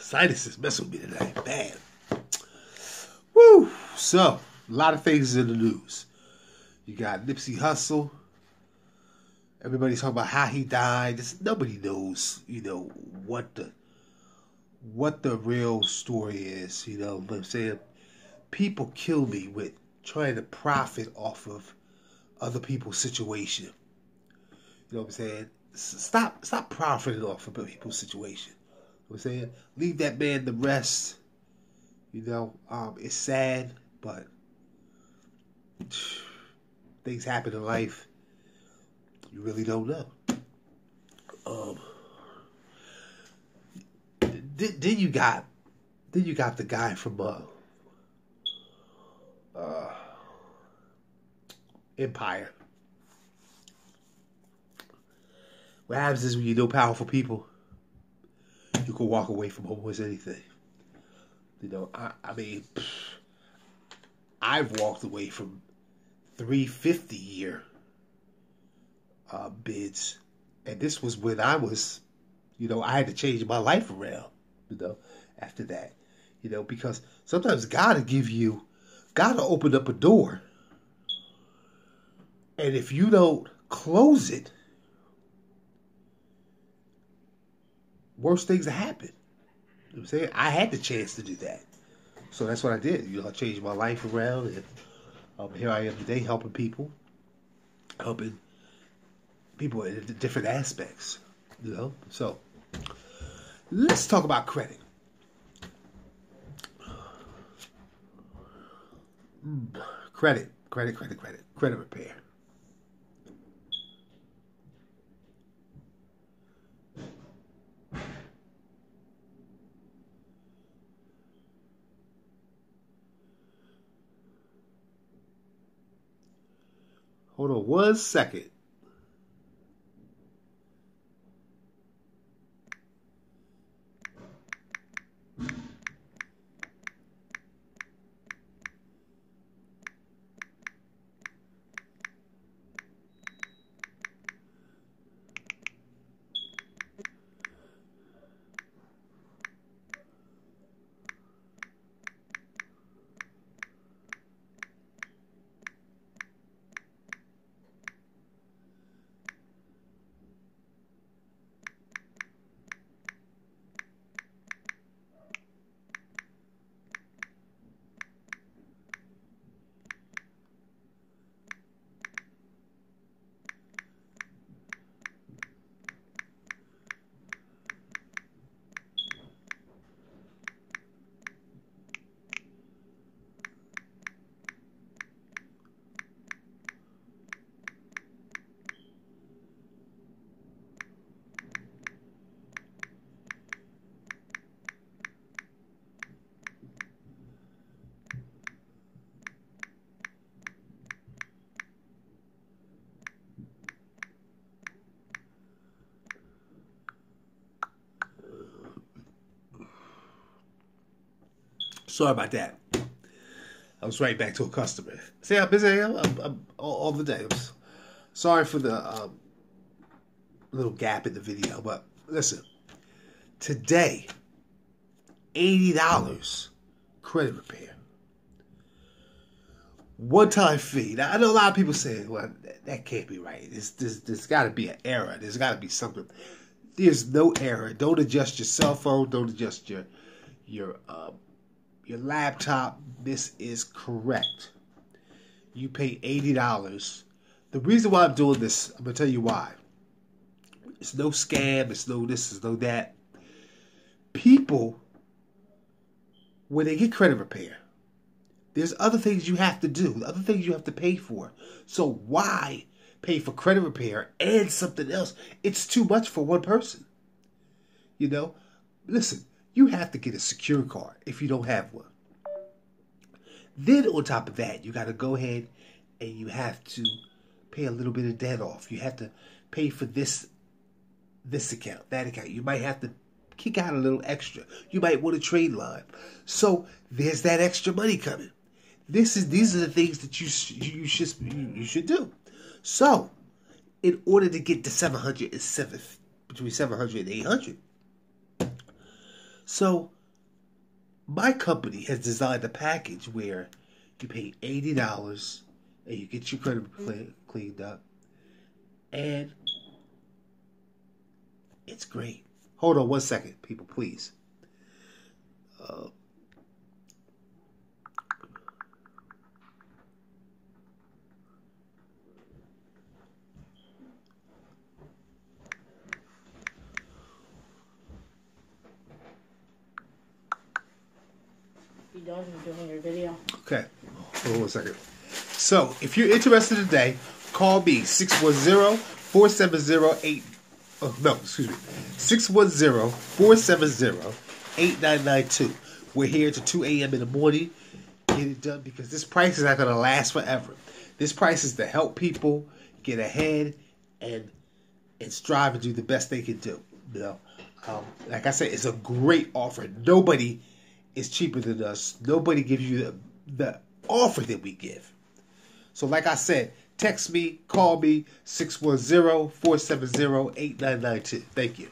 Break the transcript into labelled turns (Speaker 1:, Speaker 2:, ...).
Speaker 1: Sinuses messing with me tonight. Bad. Woo! So, a lot of things in the news. You got Nipsey Hussle. Everybody's talking about how he died. Nobody knows, what the real story is. You know what I'm saying? People kill me with trying to profit off of other people's situation. You know what I'm saying? Stop profiting off of people's situation. You know what I'm saying? Leave that man the rest. It's sad, but things happen in life. You really don't know. Then you got the guy from Empire. What happens is when you know powerful people, you can walk away from almost anything. I've walked away from 350-year bids, and this was when I was, I had to change my life around, after that, because sometimes God will open up a door, and if you don't close it, worse things will happen. You know what I'm saying? I had the chance to do that. So that's what I did. I changed my life around, and here I am today helping people in different aspects. So let's talk about credit. Credit repair. Hold on 1 second. Sorry about that. I was right back to a customer. See how busy I am? I'm all the day. Sorry for the little gap in the video, but listen. Today, $80 credit repair. One-time fee. Now, I know a lot of people say, well, that can't be right. There's got to be an error. There's got to be something. There's no error. Don't adjust your cell phone. Don't adjust your laptop. This is correct. You pay $80. The reason why I'm doing this, I'm going to tell you why. It's no scam. It's no this. It's no that. People, when they get credit repair, there's other things you have to do, other things you have to pay for. So why pay for credit repair and something else? It's too much for one person. Listen, you have to get a secure card if you don't have one. Then on top of that, you got to go ahead and you have to pay a little bit of debt off. You have to pay for this account, that account. You might have to kick out a little extra. You might want a trade line. So there's that extra money coming. These are the things that you should do. So in order to get to between 700 and 800, So my company has designed a package where you pay $80 and you get your credit cleaned up, and it's great. Hold on 1 second, people, please.
Speaker 2: You done doing your video?
Speaker 1: Okay, hold on 1 second. So, if you're interested today, call me 610-470-8... Oh, no, excuse me. 610-470-8992. We're here till 2 a.m. in the morning. Get it done because this price is not going to last forever. This price is to help people get ahead and strive and do the best they can do. You know, like I said, it's a great offer. Nobody is cheaper than us. Nobody gives you the offer that we give. So like I said, text me, call me, 610-470-8992. Thank you.